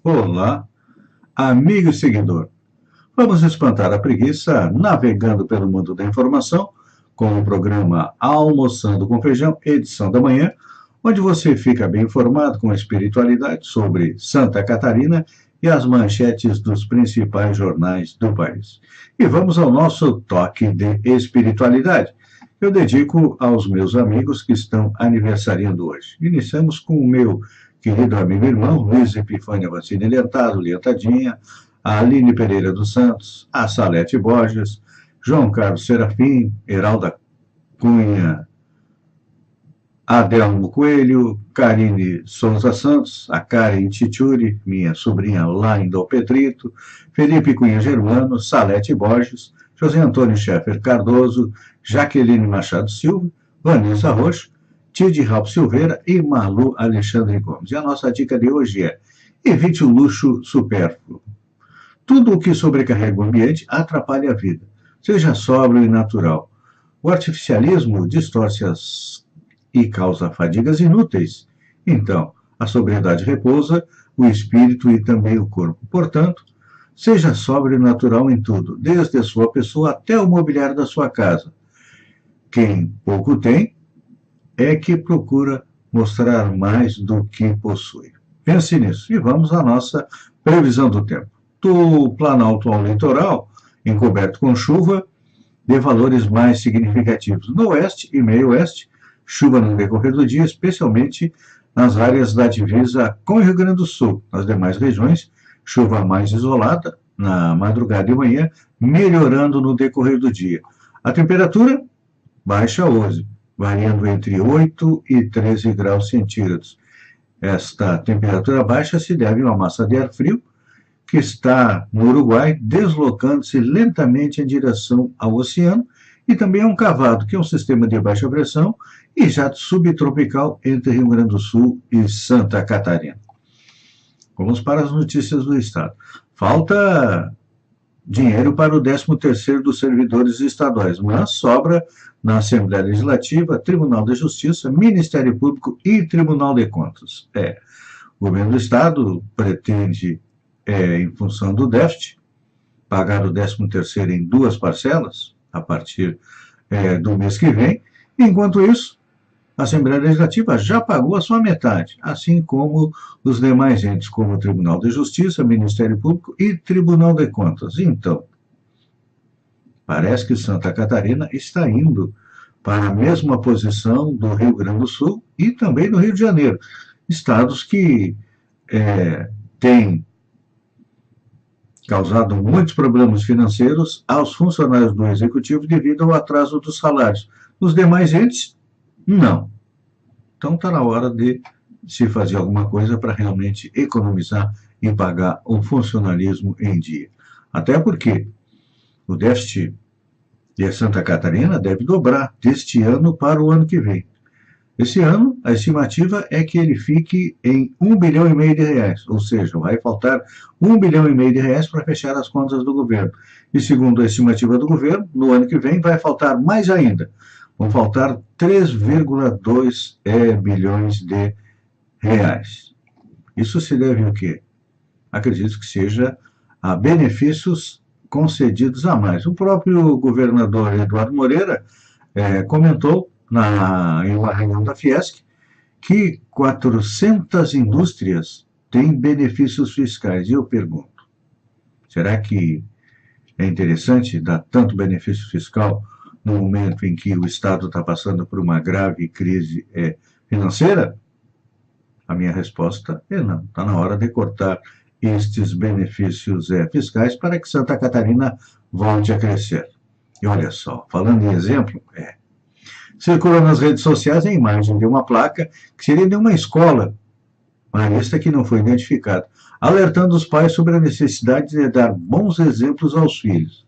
Olá, amigo e seguidor. Vamos espantar a preguiça navegando pelo mundo da informação com o programa Almoçando com Feijão, edição da manhã, onde você fica bem informado com a espiritualidade sobre Santa Catarina e as manchetes dos principais jornais do país. E vamos ao nosso toque de espiritualidade. Eu dedico aos meus amigos que estão aniversariando hoje. Iniciamos com o meu querido amigo e irmão, Luiz Epifânio Vancini Lentado, Lientadinha, a Aline Pereira dos Santos, a Salete Borges, João Carlos Serafim, Heralda Cunha, Adelmo Coelho, Karine Souza Santos, a Karen Titiuri, minha sobrinha lá em Dom Pedrito, Felipe Cunha Germano, Salete Borges, José Antônio Scheffer Cardoso, Jaqueline Machado Silva, Vanessa Rocha, Tide Ralph Silveira e Malu Alexandre Gomes. E a nossa dica de hoje é: evite o luxo supérfluo. Tudo o que sobrecarrega o ambiente atrapalha a vida. Seja sóbrio e natural. O artificialismo distorce e causa fadigas inúteis. Então, a sobriedade repousa o espírito e também o corpo. Portanto, seja sóbrio e natural em tudo, desde a sua pessoa até o mobiliário da sua casa. Quem pouco tem é que procura mostrar mais do que possui. Pense nisso. E vamos à nossa previsão do tempo. Do Planalto ao litoral, encoberto com chuva, de valores mais significativos. No oeste e meio oeste, chuva no decorrer do dia, especialmente nas áreas da divisa com o Rio Grande do Sul. Nas demais regiões, chuva mais isolada na madrugada e manhã, melhorando no decorrer do dia. A temperatura baixa hoje, variando entre 8 e 13 graus centígrados. Esta temperatura baixa se deve a uma massa de ar frio que está no Uruguai, deslocando-se lentamente em direção ao oceano, e também a um cavado, que é um sistema de baixa pressão e jato subtropical entre Rio Grande do Sul e Santa Catarina. Vamos para as notícias do Estado. Falta dinheiro para o 13º dos servidores estaduais, mas sobra na Assembleia Legislativa, Tribunal de Justiça, Ministério Público e Tribunal de Contas. O governo do Estado pretende, em função do déficit, pagar o 13º em 2 parcelas, a partir do mês que vem. Enquanto isso, a Assembleia Legislativa já pagou a sua metade, assim como os demais entes, como o Tribunal de Justiça, Ministério Público e Tribunal de Contas. Então, parece que Santa Catarina está indo para a mesma posição do Rio Grande do Sul e também do Rio de Janeiro, estados que têm causado muitos problemas financeiros aos funcionários do Executivo devido ao atraso dos salários. Nos demais entes, não. Então está na hora de se fazer alguma coisa para realmente economizar e pagar o funcionalismo em dia. Até porque o déficit de Santa Catarina deve dobrar deste ano para o ano que vem. Esse ano, a estimativa é que ele fique em R$1,5 bilhão, ou seja, vai faltar R$1,5 bilhão para fechar as contas do governo. E segundo a estimativa do governo, no ano que vem vai faltar mais ainda. Vão faltar 3,2 bilhões de reais. Isso se deve ao quê? Acredito que seja a benefícios concedidos a mais. O próprio governador Eduardo Moreira comentou em uma reunião da Fiesc que 400 indústrias têm benefícios fiscais. E eu pergunto, será que é interessante dar tanto benefício fiscal no momento em que o Estado está passando por uma grave crise financeira? A minha resposta é não. Está na hora de cortar estes benefícios fiscais para que Santa Catarina volte a crescer. E olha só, falando em exemplo, circula nas redes sociais a imagem de uma placa que seria de uma escola, marista que não foi identificada, alertando os pais sobre a necessidade de dar bons exemplos aos filhos.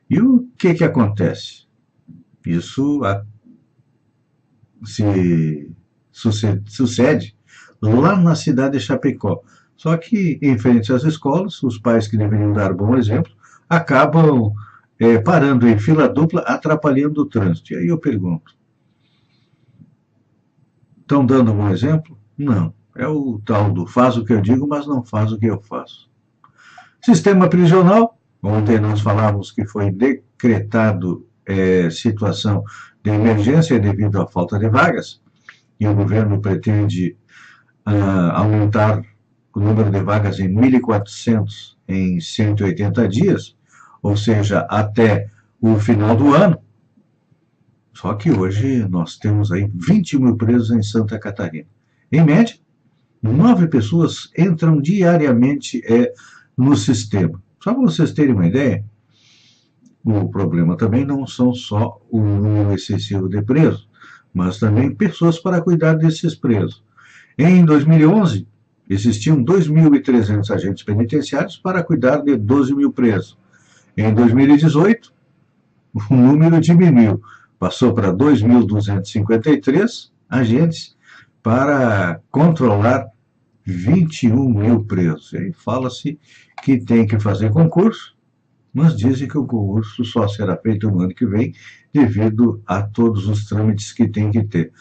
E o que acontece? Isso sucede lá na cidade de Chapecó. Só que, em frente às escolas, os pais que deveriam dar bom exemplo acabam parando em fila dupla, atrapalhando o trânsito. E aí eu pergunto, estão dando um bom exemplo? Não. É o tal do faz o que eu digo, mas não faz o que eu faço. Sistema prisional. Ontem nós falávamos que foi decretado situação de emergência devido à falta de vagas, e o governo pretende aumentar o número de vagas em 1.400 em 180 dias, ou seja, até o final do ano. Só que hoje nós temos aí 20 mil presos em Santa Catarina. Em média, 9 pessoas entram diariamente no sistema. Só para vocês terem uma ideia, o problema também não são só o número excessivo de presos, mas também pessoas para cuidar desses presos. Em 2011, existiam 2.300 agentes penitenciários para cuidar de 12 mil presos. Em 2018, o número diminuiu, passou para 2.253 agentes para controlar 21 mil presos. E aí fala-se que tem que fazer concurso, mas dizem que o concurso só será feito no ano que vem, devido a todos os trâmites que tem que ter.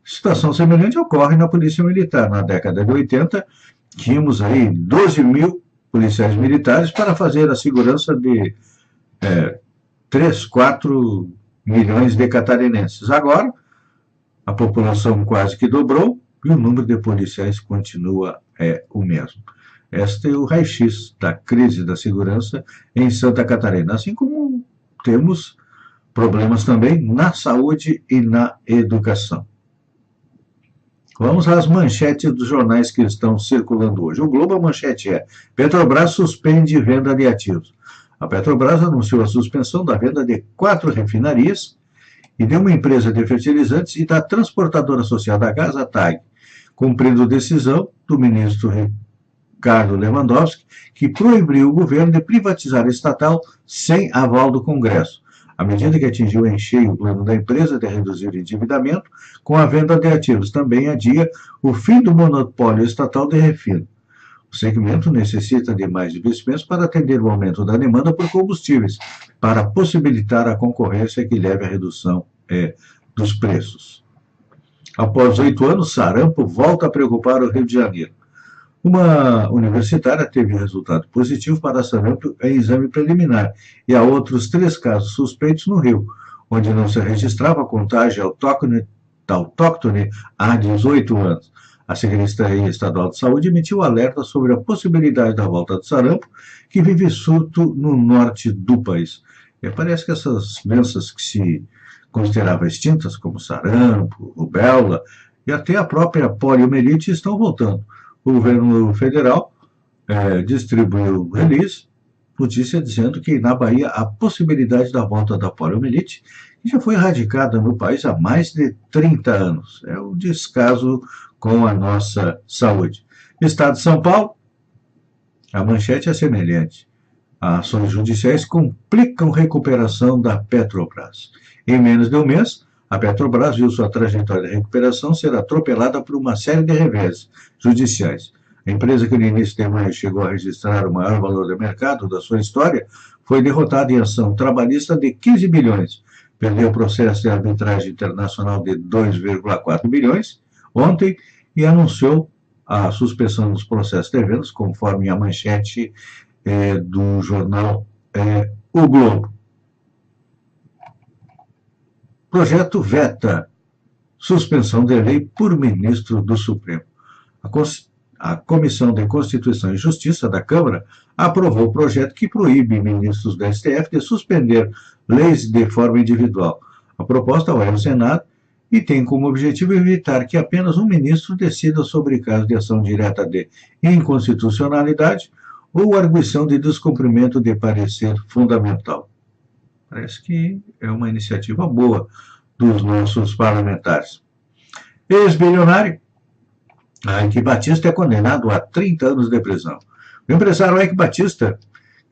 Situação semelhante ocorre na Polícia Militar. Na década de 80, tínhamos aí 12 mil policiais militares para fazer a segurança de 3, 4 milhões de catarinenses. Agora, a população quase que dobrou e o número de policiais continua o mesmo. Este é o raio-x da crise da segurança em Santa Catarina, assim como temos problemas também na saúde e na educação. Vamos às manchetes dos jornais que estão circulando hoje. O Globo, a manchete é: Petrobras suspende venda de ativos. A Petrobras anunciou a suspensão da venda de 4 refinarias e de uma empresa de fertilizantes e da transportadora associada à gás, a TAG, cumprindo decisão do ministro Ricardo Lewandowski, que proibiu o governo de privatizar a estatal sem aval do Congresso. A medida que atingiu em cheio o plano da empresa de reduzir o endividamento com a venda de ativos também adia o fim do monopólio estatal de refino. O segmento necessita de mais investimentos para atender o aumento da demanda por combustíveis, para possibilitar a concorrência que leve à redução dos preços. Após 8 anos, sarampo volta a preocupar o Rio de Janeiro. Uma universitária teve resultado positivo para sarampo em exame preliminar, e há outros 3 casos suspeitos no Rio, onde não se registrava contágio autóctone há 18 anos. A Secretaria Estadual de Saúde emitiu alerta sobre a possibilidade da volta do sarampo, que vive surto no norte do país. E parece que essas doenças que se consideravam extintas, como sarampo, rubéola e até a própria poliomielite, estão voltando. O governo federal distribuiu release, notícia dizendo que na Bahia há possibilidade da volta da poliomielite, que já foi erradicada no país há mais de 30 anos. É um descaso com a nossa saúde. Estado de São Paulo, a manchete é semelhante. Ações judiciais complicam recuperação da Petrobras. Em menos de um mês, a Petrobras viu sua trajetória de recuperação ser atropelada por uma série de reveses judiciais. A empresa que no início de maio chegou a registrar o maior valor de mercado da sua história foi derrotada em ação trabalhista de 15 bilhões. Perdeu o processo de arbitragem internacional de 2,4 bilhões ontem e anunciou a suspensão dos processos de vendas, conforme a manchete do jornal O Globo. Projeto veta suspensão de lei por ministro do Supremo. A Comissão de Constituição e Justiça da Câmara aprovou o projeto que proíbe ministros do STF de suspender leis de forma individual. A proposta vai ao Senado e tem como objetivo evitar que apenas um ministro decida sobre casos de ação direta de inconstitucionalidade ou arguição de descumprimento de parecer fundamental. Parece que é uma iniciativa boa dos nossos parlamentares. Ex-bilionário, Eike Batista é condenado a 30 anos de prisão. O empresário Eike Batista,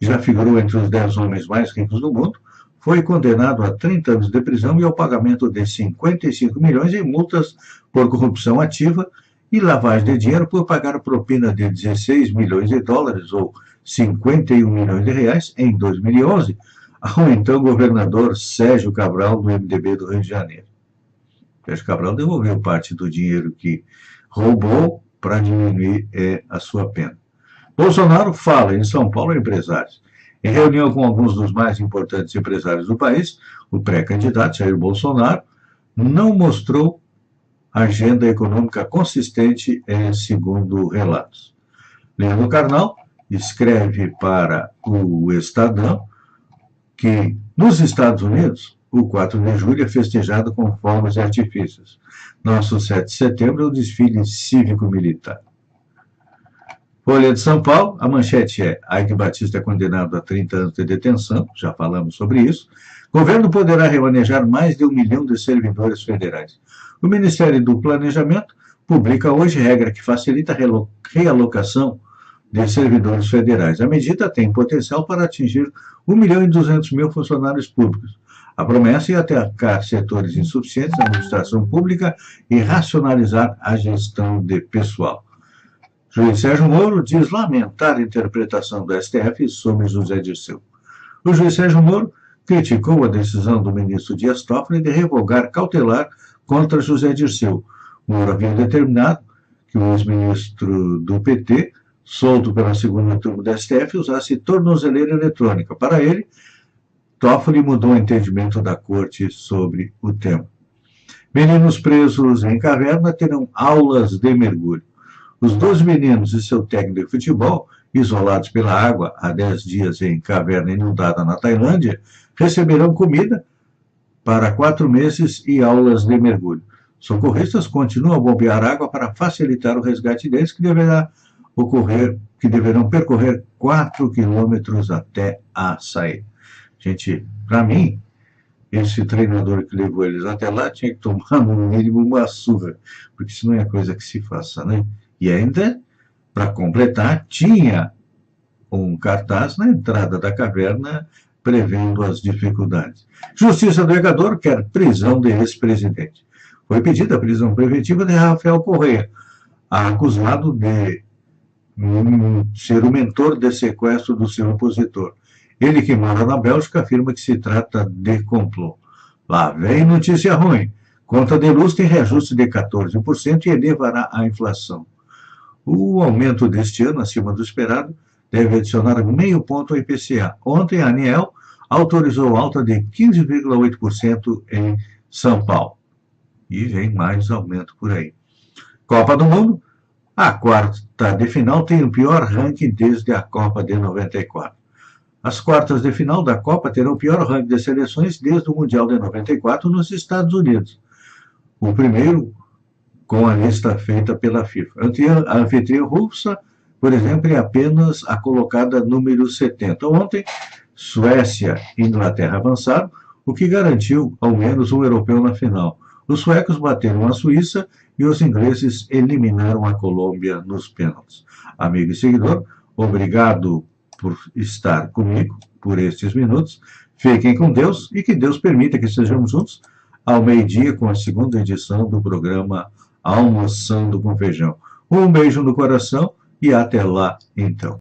que já figurou entre os 10 homens mais ricos do mundo, foi condenado a 30 anos de prisão e ao pagamento de 55 milhões em multas por corrupção ativa e lavagem de dinheiro por pagar propina de 16 milhões de dólares ou 51 milhões de reais em 2011 ao então governador Sérgio Cabral, do MDB do Rio de Janeiro. Sérgio Cabral devolveu parte do dinheiro que roubou para diminuir a sua pena. Bolsonaro fala em São Paulo a empresários. Em reunião com alguns dos mais importantes empresários do país, o pré-candidato Jair Bolsonaro não mostrou agenda econômica consistente, segundo relatos. Leandro Carnal escreve para o Estadão que, nos Estados Unidos, o 4 de julho é festejado com fogos e artifícios. Nosso 7 de setembro é o desfile cívico-militar. Folha de São Paulo, a manchete é: Eike Batista é condenado a 30 anos de detenção, já falamos sobre isso. Governo poderá remanejar mais de 1 milhão de servidores federais. O Ministério do Planejamento publica hoje regra que facilita a realocação de servidores federais. A medida tem potencial para atingir 1.200.000 funcionários públicos. A promessa é atacar setores insuficientes da administração pública e racionalizar a gestão de pessoal. Juiz Sérgio Moro diz lamentar a interpretação do STF sobre José Dirceu. O juiz Sérgio Moro criticou a decisão do ministro Dias Toffoli de revogar cautelar contra José Dirceu. Moro havia determinado que o ex-ministro do PT, solto pela segunda turma do STF, usasse tornozeleira eletrônica. Para ele, Toffoli mudou o entendimento da corte sobre o tema. Meninos presos em caverna terão aulas de mergulho. Os 12 meninos e seu técnico de futebol, isolados pela água há 10 dias em caverna inundada na Tailândia, receberão comida para 4 meses e aulas de mergulho. Socorristas continuam a bombear água para facilitar o resgate deles, que deverão percorrer 4 quilômetros até a saída. Gente, para mim, esse treinador que levou eles até lá tinha que tomar no mínimo uma surra, porque isso não é coisa que se faça, né? E ainda, para completar, tinha um cartaz na entrada da caverna prevendo as dificuldades. Justiça do Equador quer prisão de ex-presidente. Foi pedida a prisão preventiva de Rafael Correa, acusado de ser o mentor de sequestro do seu opositor. Ele, que mora na Bélgica, afirma que se trata de complô. Lá vem notícia ruim. Conta de luz tem reajuste de 14% e elevará a inflação. O aumento deste ano, acima do esperado, deve adicionar meio ponto ao IPCA. Ontem, a ANEEL autorizou alta de 15,8% em São Paulo. E vem mais aumento por aí. Copa do Mundo. A quarta de final tem o pior ranking desde a Copa de 94. As quartas de final da Copa terão o pior ranking de seleções desde o Mundial de 94 nos Estados Unidos. O primeiro com a lista feita pela FIFA. A anfitriã russa, por exemplo, é apenas a colocada número 70. Ontem, Suécia e Inglaterra avançaram, o que garantiu ao menos um europeu na final. Os suecos bateram a Suíça e os ingleses eliminaram a Colômbia nos pênaltis. Amigo e seguidor, obrigado por estar comigo por estes minutos. Fiquem com Deus e que Deus permita que estejamos juntos ao meio-dia com a segunda edição do programa Almoçando com Feijão. Um beijo no coração e até lá, então.